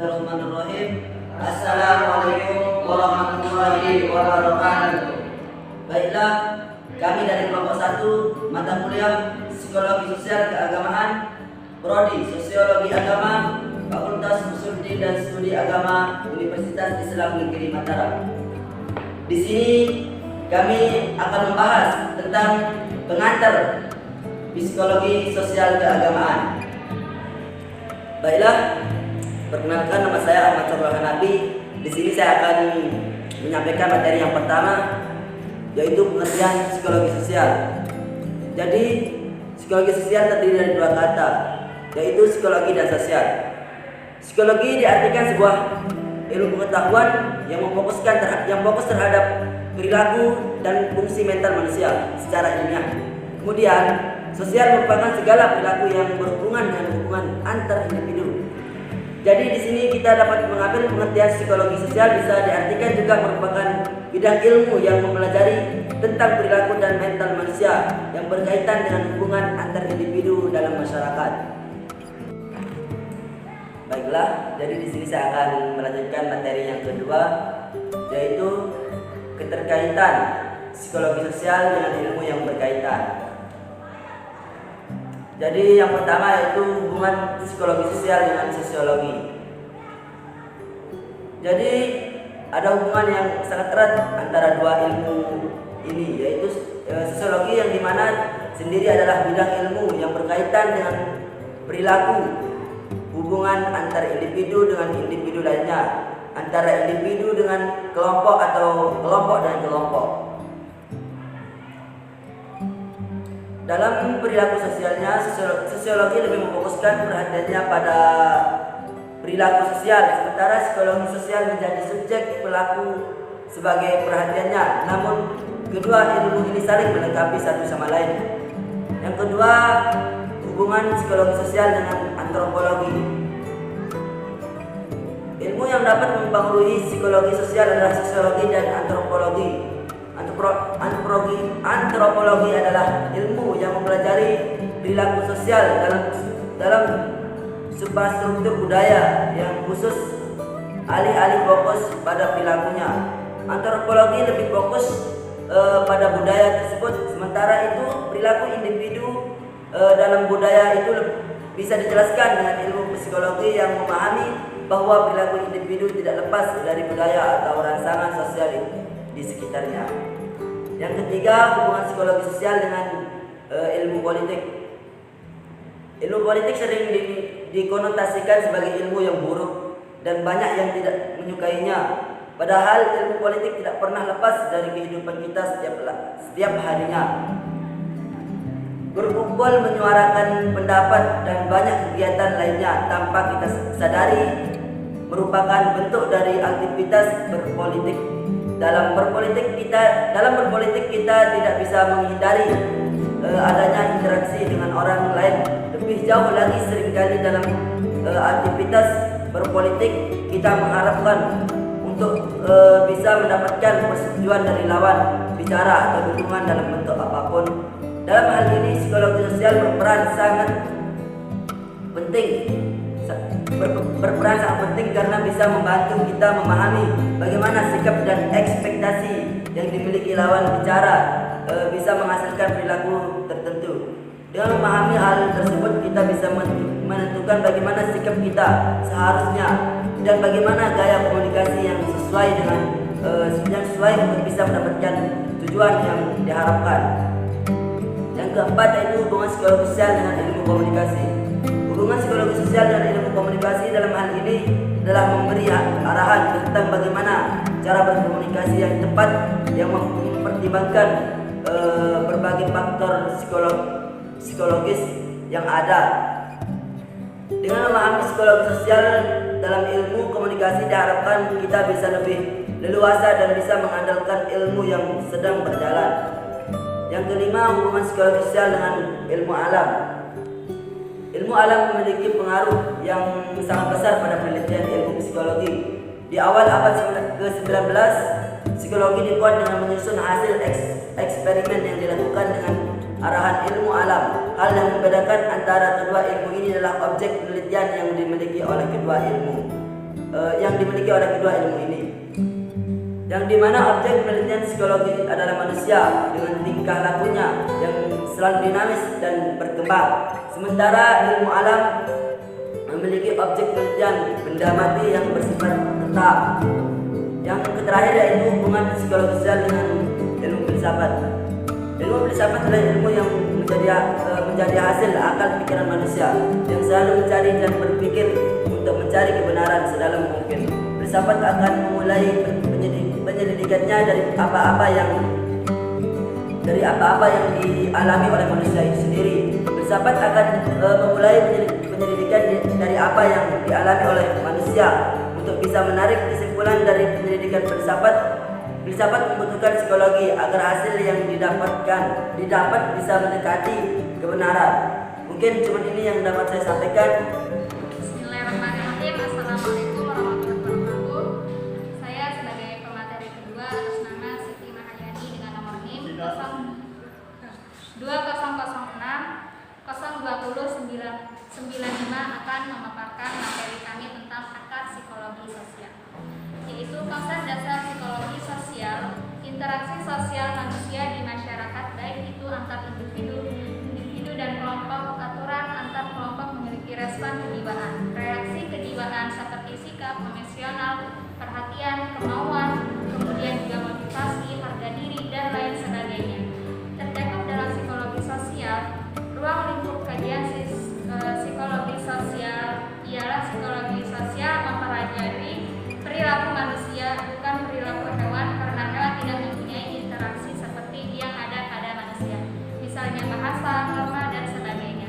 Bismillahirrahmanirrahim. Assalamualaikum warahmatullahi wabarakatuh. Baiklah, kami dari kelompok 1 mata kuliah Psikologi Sosial Keagamaan, Prodi Sosiologi Agama, Fakultas Usuluddin dan Studi Agama Universitas Islam Negeri Mataram. Di sini kami akan membahas tentang pengantar Psikologi Sosial Keagamaan. Baiklah, perkenalkan, nama saya Ahmad Sobrah Hanafi. Di sini saya akan menyampaikan materi yang pertama, yaitu pengertian psikologi sosial. Jadi, psikologi sosial terdiri dari dua kata, yaitu psikologi dan sosial. Psikologi diartikan sebuah ilmu pengetahuan yang fokus terhadap perilaku dan fungsi mental manusia secara ilmiah. Kemudian, sosial merupakan segala perilaku yang berhubungan dengan hubungan antar individu. Jadi di sini kita dapat mengambil pengertian psikologi sosial bisa diartikan juga merupakan bidang ilmu yang mempelajari tentang perilaku dan mental manusia yang berkaitan dengan hubungan antar individu dalam masyarakat. Baiklah, jadi di sini saya akan melanjutkan materi yang kedua, yaitu keterkaitan psikologi sosial dengan ilmu yang berkaitan. Jadi yang pertama yaitu hubungan psikologi sosial dengan sosiologi. Jadi ada hubungan yang sangat erat antara dua ilmu ini, yaitu sosiologi yang dimana sendiri adalah bidang ilmu yang berkaitan dengan perilaku, hubungan antar individu dengan individu lainnya, antara individu dengan kelompok atau kelompok dan kelompok. Dalam perilaku sosialnya, sosiologi lebih memfokuskan perhatiannya pada perilaku sosial, sementara psikologi sosial menjadi subjek pelaku sebagai perhatiannya. Namun, kedua ilmu ini saling melengkapi satu sama lain. Yang kedua, hubungan psikologi sosial dengan antropologi. Ilmu yang dapat mempengaruhi psikologi sosial adalah sosiologi dan antropologi. Antropologi adalah ilmu yang mempelajari perilaku sosial dalam substruktur budaya yang khusus, alih-alih fokus pada perilakunya. Antropologi lebih fokus pada budaya tersebut, sementara itu perilaku individu dalam budaya itu bisa dijelaskan dengan ilmu psikologi yang memahami bahwa perilaku individu tidak lepas dari budaya atau rangsangan sosial di sekitarnya. Yang ketiga, hubungan psikologi sosial dengan ilmu politik. Ilmu politik sering dikonotasikan sebagai ilmu yang buruk dan banyak yang tidak menyukainya. Padahal ilmu politik tidak pernah lepas dari kehidupan kita setiap harinya. Berkumpul, menyuarakan pendapat dan banyak kegiatan lainnya tanpa kita sadari merupakan bentuk dari aktivitas berpolitik. Dalam berpolitik kita tidak bisa menghindari adanya interaksi dengan orang lain. Lebih jauh lagi, seringkali dalam aktivitas berpolitik kita mengharapkan untuk bisa mendapatkan persetujuan dari lawan bicara atau dukungan dalam bentuk apapun. Dalam hal ini psikologi sosial berperan sangat penting karena bisa membantu kita memahami bagaimana sikap dan ekspektasi yang dimiliki lawan bicara bisa menghasilkan perilaku tertentu. Dengan memahami hal tersebut, kita bisa menentukan bagaimana sikap kita seharusnya dan bagaimana gaya komunikasi yang sesuai untuk bisa mendapatkan tujuan yang diharapkan. Yang keempat yaitu hubungan psikologi sosial dengan ilmu komunikasi. Hubungan psikologi sosial dan ilmu komunikasi dalam hal ini adalah memberi arahan tentang bagaimana cara berkomunikasi yang tepat yang mempertimbangkan berbagai faktor psikologis yang ada. Dengan memahami psikologi sosial dalam ilmu komunikasi diharapkan kita bisa lebih leluasa dan bisa mengandalkan ilmu yang sedang berjalan. Yang kelima, hubungan psikologi sosial dengan ilmu alam. Ilmu alam memiliki pengaruh yang sangat besar pada penelitian ilmu psikologi. Di awal abad ke-19, psikologi dibuat dengan menyusun hasil eksperimen yang dilakukan dengan arahan ilmu alam. Hal yang membedakan antara kedua ilmu ini adalah objek penelitian yang dimiliki oleh kedua ilmu. yang dimiliki oleh kedua ilmu ini, yang dimana objek penelitian psikologi adalah manusia dengan tingkah lakunya yang selalu dinamis dan berkembang, sementara ilmu alam memiliki objek penelitian benda mati yang bersifat tetap. Yang terakhir yaitu hubungan psikologi sosial dengan ilmu filsafat. Ilmu filsafat adalah ilmu yang menjadi hasil akal pikiran manusia yang selalu mencari dan berpikir untuk mencari kebenaran sedalam mungkin. Filsafat akan memulai penyelidikannya dari apa-apa yang dialami oleh manusia itu sendiri. Filsafat akan memulai penyelidikan dari apa yang dialami oleh manusia untuk bisa menarik kesimpulan dari penyelidikan filsafat. Filsafat membutuhkan psikologi agar hasil yang didapat bisa mendekati kebenaran. Mungkin cuma ini yang dapat saya sampaikan. Bismillahirrahmanirrahim. Assalamualaikum warahmatullahi wabarakatuh. Saya sebagai pemateri kedua atas nama Siti Mahayani dengan nomor NIM 2006 02095 akan memaparkan materi kami tentang akar psikologi sosial, yaitu konsep dasar psikologi sosial, interaksi sosial manusia di masyarakat, baik itu antar individu dan kelompok, aturan antar kelompok memiliki respon kejiwaan, reaksi kejiwaan seperti sikap, emosional, perhatian, kemauan, kemudian juga motivasi, harga diri, dan lain sebagainya. Tercakup dalam psikologi sosial, ruang lingkup kajian psikologi sosial ialah psikologi sosial mempelajari perilaku manusia, bukan perilaku hewan, karena hewan tidak mempunyai interaksi seperti yang ada pada manusia, misalnya bahasa, norma, dan sebagainya.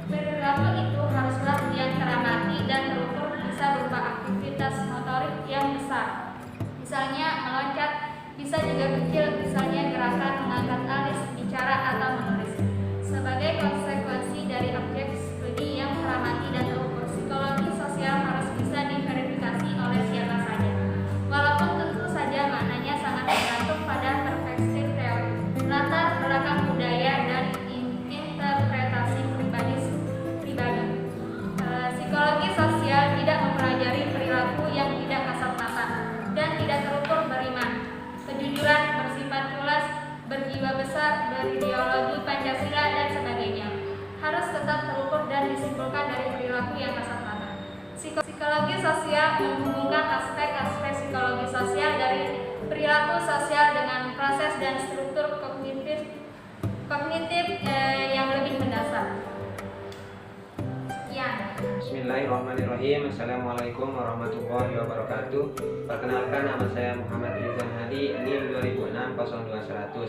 Perilaku itu haruslah yang teramati dan terukur, bisa berupa aktivitas motorik yang besar, misalnya meloncat, bisa juga kecil, misalnya gerakan mengangkat alis, bicara, atau menulis. Sebagai konsekuensi dari objek studi yang teramati dan terukur, psikologi sosial harus bisa diverifikasi oleh siapa saja, walaupun tentu saja maknanya sangat tergantung pada perspektif teori, latar belakang budaya, dan interpretasi pribadi. Psikologi sosial tidak mempelajari perilaku yang tidak kasat mata dan tidak terukur beriman, kejujuran, bersifat luas, berjiwa besar, berideologi Pancasila, dan sebagainya. Harus tetap terukur dan disimpulkan dari perilaku yang kasat mata. Psikologi sosial menghubungkan aspek-aspek psikologi sosial dari perilaku sosial dengan proses dan struktur kognitif yang lebih mendasar. Ya. Bismillahirrahmanirrahim. Assalamualaikum warahmatullahi wabarakatuh. Perkenalkan, nama saya Muhammad Rizwan Hadi, NIM 2006 02100.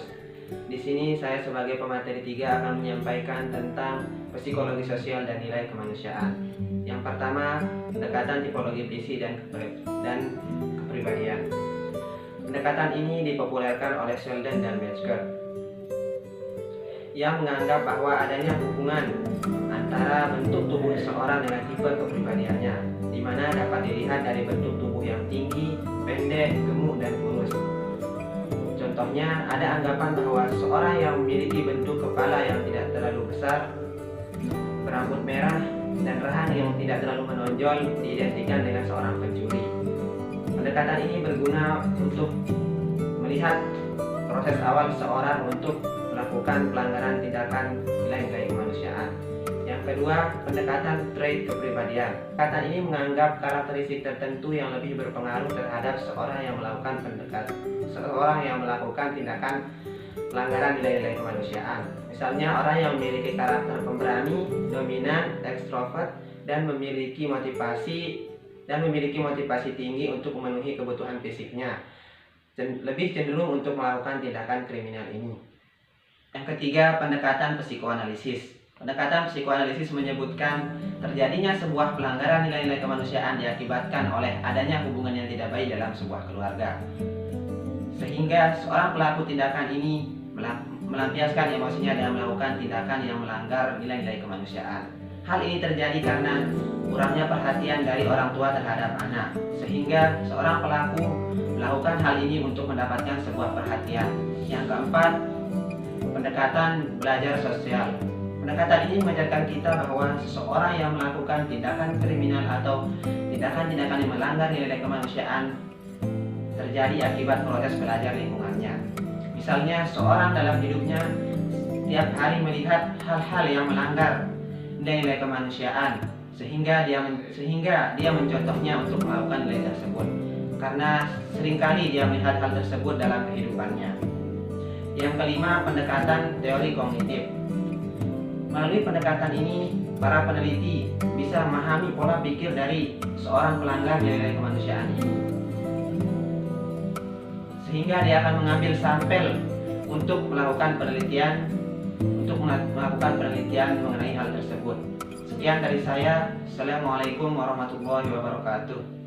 Di sini saya sebagai pemateri 3 akan menyampaikan tentang psikologi sosial dan nilai kemanusiaan. Yang pertama, pendekatan tipologi visi dan kepribadian. Pendekatan ini dipopulerkan oleh Sheldon dan Metzger, yang menganggap bahwa adanya hubungan antara bentuk tubuh seseorang dengan tipe kepribadiannya, di mana dapat dilihat dari bentuk tubuh yang tinggi, pendek, gemuk, dan kurus. Contohnya, ada anggapan bahwa seorang yang memiliki bentuk kepala yang tidak terlalu besar, berambut merah, dan rahang yang tidak terlalu menonjol diidentikan dengan seorang pencuri. Pendekatan ini berguna untuk melihat proses awal seseorang untuk melakukan pelanggaran tindakan nilai-nilai kemanusiaan. Yang kedua, pendekatan trait kepribadian. Pendekatan ini menganggap karakteristik tertentu yang lebih berpengaruh terhadap seorang yang melakukan tindakan pelanggaran nilai-nilai kemanusiaan. Misalnya, orang yang memiliki karakter pemberani, dominan, ekstrovert, dan memiliki motivasi tinggi untuk memenuhi kebutuhan fisiknya, lebih cenderung untuk melakukan tindakan kriminal ini. Yang ketiga, pendekatan psikoanalisis. Pendekatan psikoanalisis menyebutkan terjadinya sebuah pelanggaran nilai-nilai kemanusiaan diakibatkan oleh adanya hubungan yang tidak baik dalam sebuah keluarga, sehingga seorang pelaku tindakan ini melampiaskan emosinya dan melakukan tindakan yang melanggar nilai-nilai kemanusiaan. Hal ini terjadi karena kurangnya perhatian dari orang tua terhadap anak, sehingga seorang pelaku melakukan hal ini untuk mendapatkan sebuah perhatian. Yang keempat, pendekatan belajar sosial. Pendekatan ini mengajarkan kita bahwa seseorang yang melakukan tindakan kriminal atau tindakan-tindakan yang melanggar nilai kemanusiaan terjadi akibat proses belajar lingkungannya. Misalnya, seorang dalam hidupnya setiap hari melihat hal-hal yang melanggar nilai kemanusiaan, sehingga dia mencontohnya untuk melakukan nilai tersebut, karena seringkali dia melihat hal tersebut dalam kehidupannya. Yang kelima, pendekatan teori kognitif. Melalui pendekatan ini, para peneliti bisa memahami pola pikir dari seorang pelanggar nilai kemanusiaan ini, sehingga dia akan mengambil sampel untuk melakukan penelitian mengenai hal tersebut. Sekian dari saya. Assalamualaikum warahmatullahi wabarakatuh.